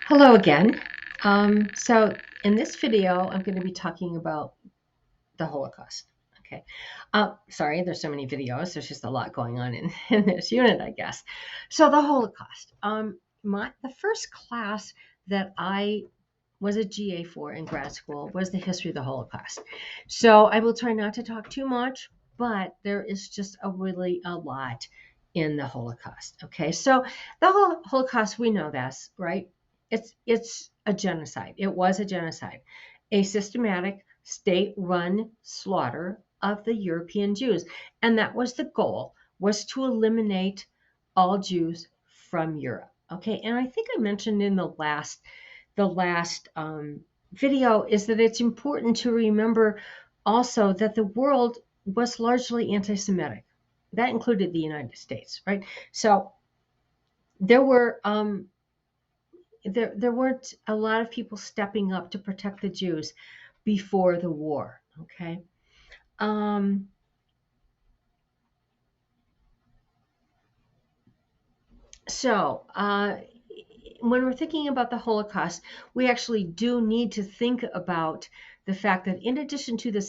Hello again. So in this video, I'm going to be talking about the Holocaust. Okay. Sorry, there's so many videos. There's just a lot going on in this unit, I guess. So the Holocaust. The first class that I was a GA for in grad school was the history of the Holocaust. So I will try not to talk too much, but there is just a lot in the Holocaust. Okay, so the Holocaust, we know this, right? It's a genocide. It was a genocide, a systematic state-run slaughter of the European Jews, and that was the goal, was to eliminate all Jews from Europe. Okay, and I think I mentioned in the last video is that it's important to remember also that the world was largely anti-Semitic. That included the United States, right? So there were there weren't a lot of people stepping up to protect the Jews before the war. Okay. Um, so when we're thinking about the Holocaust, we actually do need to think about the fact that in addition to the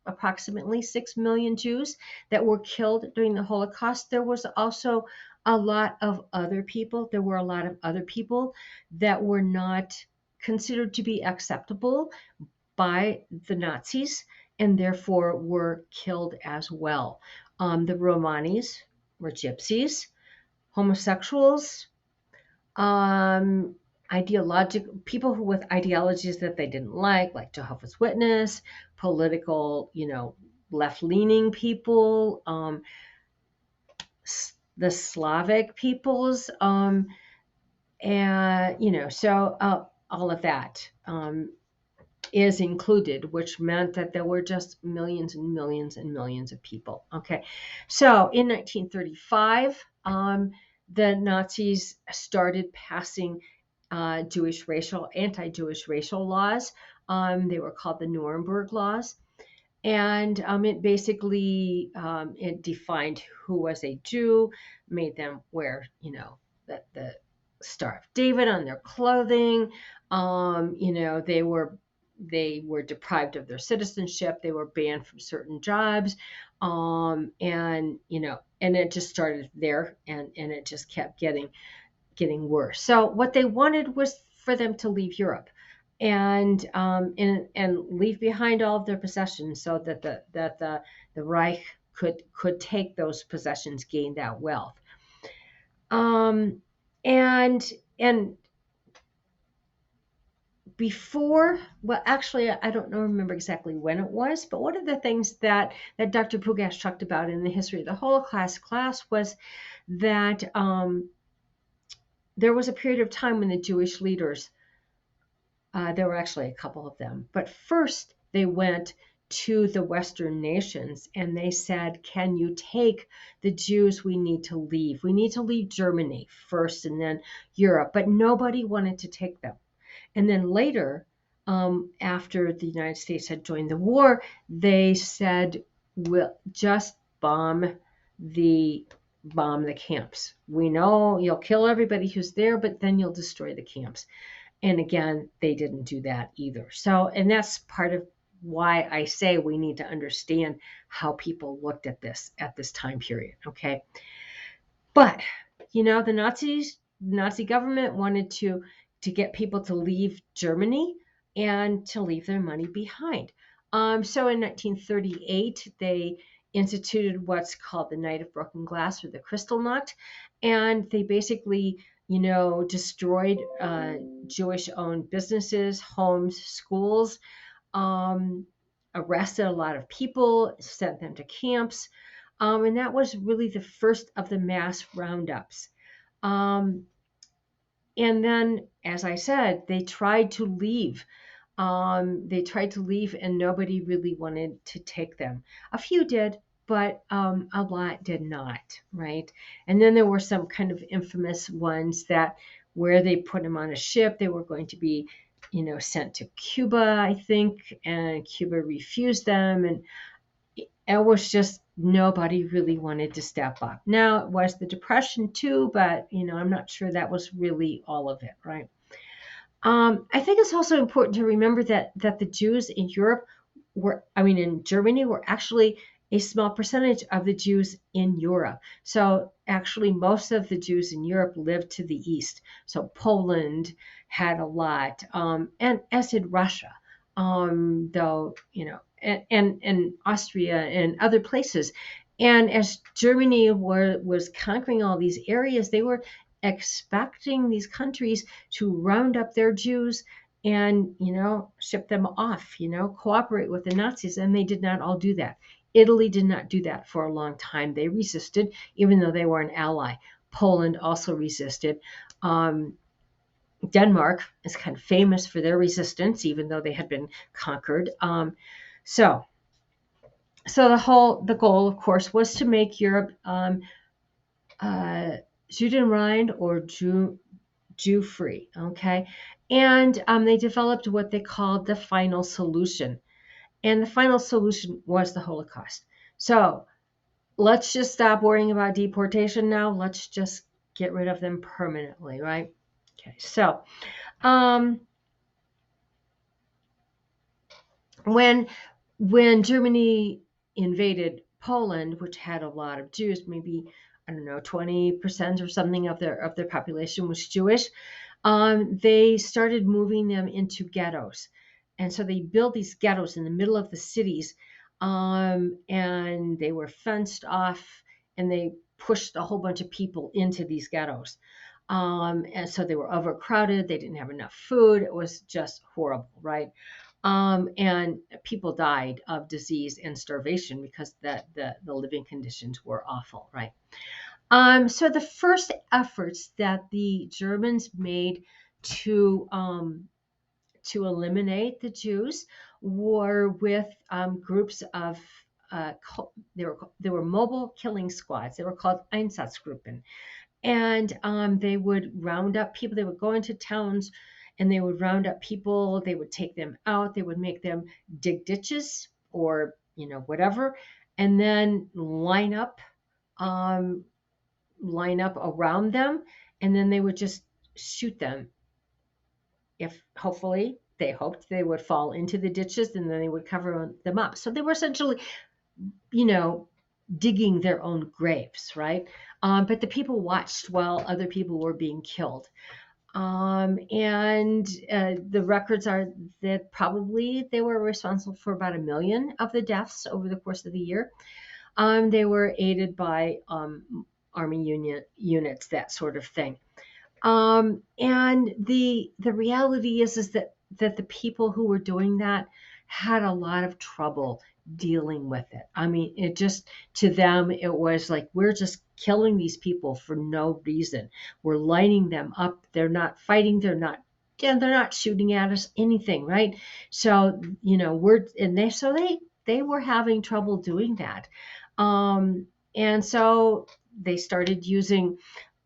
approximately 6 million Jews that were killed during the Holocaust, there was also a lot of other people. There were a lot of other people that were not considered to be acceptable by the Nazis and therefore were killed as well. The Romanis were gypsies, homosexuals, um, people who with ideologies that they didn't like Jehovah's Witness, political, left-leaning people, the Slavic peoples, and all of that is included, which meant that there were just millions and millions and millions of people. Okay, so in 1935, the Nazis started passing anti-Jewish racial laws. They were called the Nuremberg laws, and it basically it defined who was a Jew, made them wear, the Star of David on their clothing. They were deprived of their citizenship. They were banned from certain jobs, and it just started there, and it just kept getting worse. So what they wanted was for them to leave Europe and leave behind all of their possessions, so that the Reich could take those possessions, gain that wealth. Um, and before, well, actually, I don't remember exactly when it was, but one of the things that Dr. Pugash talked about in the history of the Holocaust class was that there was a period of time when the Jewish leaders, there were actually a couple of them, but first they went to the Western nations and they said, can you take the Jews? We need to leave. We need to leave Germany first and then Europe, but nobody wanted to take them. And then later, after the United States had joined the war, they said, we'll just bomb the camps. We know you'll kill everybody who's there, but then you'll destroy the camps. And again, they didn't do that either. So, and that's part of why I say we need to understand how people looked at this time period. Okay. But, the Nazi government wanted to get people to leave Germany and to leave their money behind. So in 1938, they instituted what's called the Night of Broken Glass, or the Kristallnacht, and they basically, destroyed Jewish-owned businesses, homes, schools, arrested a lot of people, sent them to camps, and that was really the first of the mass roundups. Um, and then, as I said, they tried to leave. And nobody really wanted to take them. A few did, but a lot did not, right? And then there were some kind of infamous ones that where they put them on a ship, they were going to be, sent to Cuba, I think, and Cuba refused them. And it was just nobody really wanted to step up. Now, it was the Depression too, but I'm not sure that was really all of it, right? I think it's also important to remember that the Jews in Europe in Germany were actually a small percentage of the Jews in Europe. So actually, most of the Jews in Europe lived to the east. So Poland had a lot, and as did Russia, though and Austria and other places. And as Germany was conquering all these areas, they were expecting these countries to round up their Jews and ship them off, cooperate with the Nazis, and they did not all do that. Italy did not do that for a long time. They resisted, even though they were an ally. Poland also resisted. Denmark is kind of famous for their resistance, even though they had been conquered. So the goal, of course, was to make Europe Judenrein or Jew free. Okay. And they developed what they called the final solution. And the final solution was the Holocaust. So let's just stop worrying about deportation now. Let's just get rid of them permanently, right? Okay. So when Germany invaded Poland, which had a lot of Jews, maybe I don't know, 20% or something of their population was Jewish, they started moving them into ghettos. And so they built these ghettos in the middle of the cities, and they were fenced off, and they pushed a whole bunch of people into these ghettos. And so they were overcrowded. They didn't have enough food. It was just horrible, right? And people died of disease and starvation because the living conditions were awful, right? So the first efforts that the Germans made to eliminate the Jews were with groups of they were mobile killing squads. They were called Einsatzgruppen, and they would round up people. They would go into towns and they would round up people. They would take them out. They would make them dig ditches or whatever, and then um, line up around them, and then they would just shoot them. If hopefully they hoped they would fall into the ditches, and then they would cover them up. So they were essentially, you know, digging their own graves, right? But the people watched while other people were being killed. And the records are that probably they were responsible for about 1 million of the deaths over the course of the year. They were aided by army units, that sort of thing. And the reality is that the people who were doing that had a lot of trouble dealing with it. I mean, it just, to them, it was like, we're just killing these people for no reason. We're lining them up. They're not fighting. They're not shooting at us, anything, right? So, they were having trouble doing that. And so they started using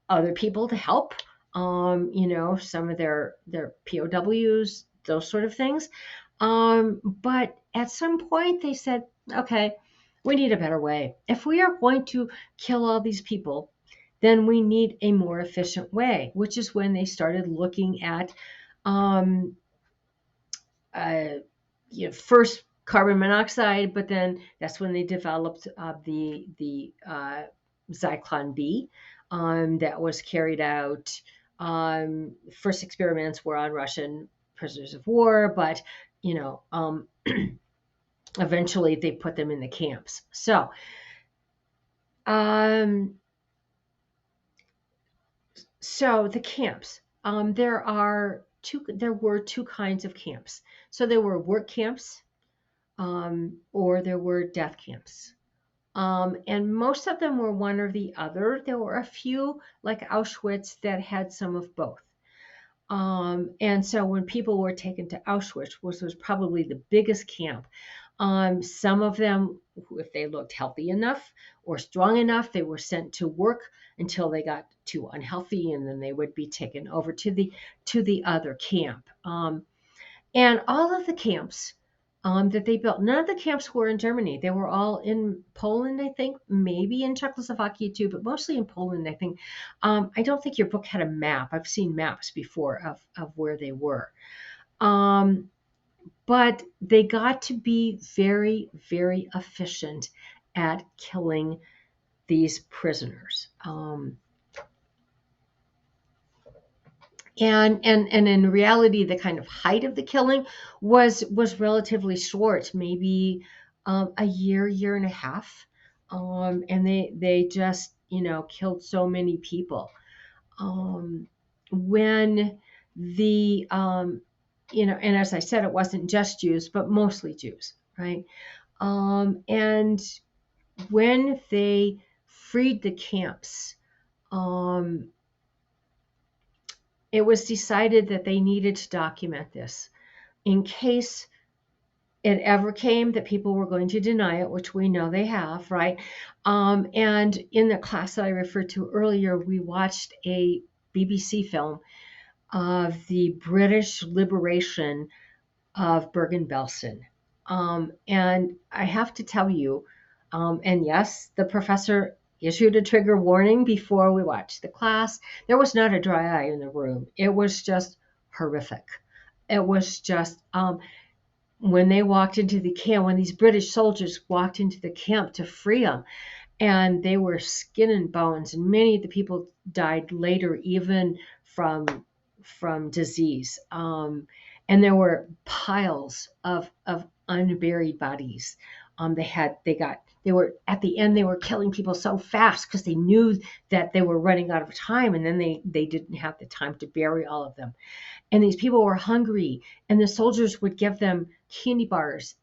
other people to help, some of their POWs, those sort of things. But at some point they said, okay, we need a better way. If we are going to kill all these people, then we need a more efficient way, which is when they started looking at um, uh, first carbon monoxide, but then that's when they developed the Zyklon B that was carried out. First experiments were on Russian prisoners of war, but eventually they put them in the camps. So the camps. There were two kinds of camps. So there were work camps, or there were death camps. And most of them were one or the other. There were a few, like Auschwitz, that had some of both. And so when people were taken to Auschwitz, which was probably the biggest camp, some of them, if they looked healthy enough or strong enough, they were sent to work until they got too unhealthy, and then they would be taken over to the other camp. And all of the camps that they built. None of the camps were in Germany. They were all in Poland, I think, maybe in Czechoslovakia too, but mostly in Poland, I think. I don't think your book had a map. I've seen maps before of where they were. But they got to be very, very efficient at killing these prisoners. And in reality, the kind of height of the killing was relatively short, maybe a year and a half. And they just, killed so many people. When the and as I said, it wasn't just Jews, but mostly Jews, right? And when they freed the camps, it was decided that they needed to document this in case it ever came that people were going to deny it, which we know they have, right? And in the class that I referred to earlier, we watched a BBC film of the British liberation of Bergen-Belsen. And I have to tell you, and yes, the professor issued a trigger warning before we watched the class. There was not a dry eye in the room. It was just horrific. It was just when they walked into the camp, when these British soldiers walked into the camp to free them, and they were skin and bones, and many of the people died later, even from disease. And there were piles of unburied bodies. They were at the end. They were killing people so fast because they knew that they were running out of time, and then they didn't have the time to bury all of them. And these people were hungry, and the soldiers would give them candy bars,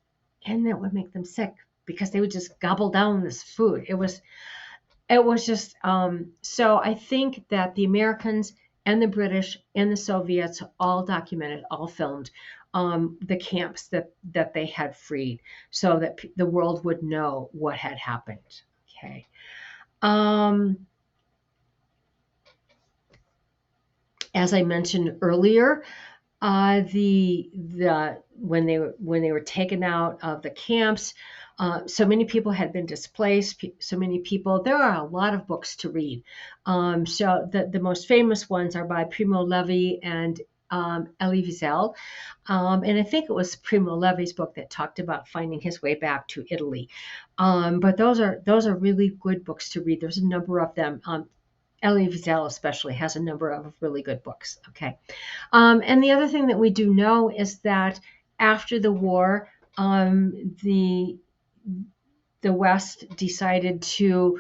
and that would make them sick because they would just gobble down this food. It was just so I think that the Americans and the British and the Soviets all documented, all filmed the camps that they had freed, so that the world would know what had happened. Okay. As I mentioned earlier, when they were taken out of the camps, so many people had been displaced. So many people. There are a lot of books to read. So the most famous ones are by Primo Levi and Elie Wiesel. And I think it was Primo Levi's book that talked about finding his way back to Italy. But those are really good books to read. There's a number of them. Elie Wiesel especially has a number of really good books. Okay. And the other thing that we do know is that after the war, the West decided to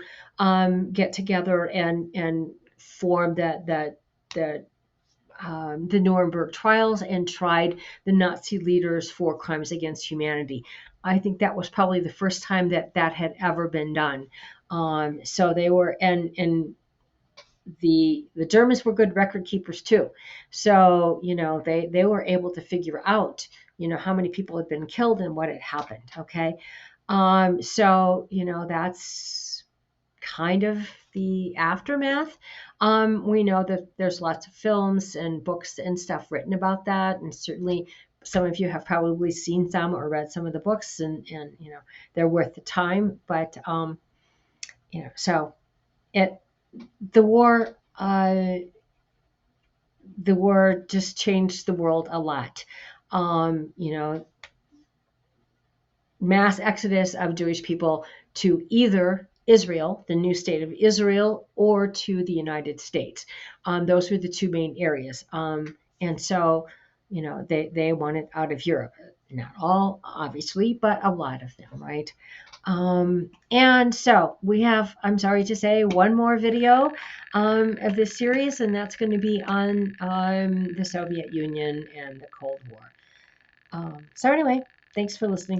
get together and form the Nuremberg trials and tried the Nazi leaders for crimes against humanity. I think that was probably the first time that had ever been done. So they were and the Germans were good record keepers too. So, they were able to figure out, how many people had been killed and what had happened. Okay. So, that's kind of the aftermath. We know that there's lots of films and books and stuff written about that. And certainly some of you have probably seen some or read some of the books and they're worth the time. But, so the war just changed the world a lot. Mass exodus of Jewish people to either Israel, the new state of Israel, or to the United States. Those were the two main areas. And so, they wanted out of Europe. Not all, obviously, but a lot of them, right? And so we have, I'm sorry to say, one more video of this series, and that's going to be on the Soviet Union and the Cold War. So anyway, thanks for listening.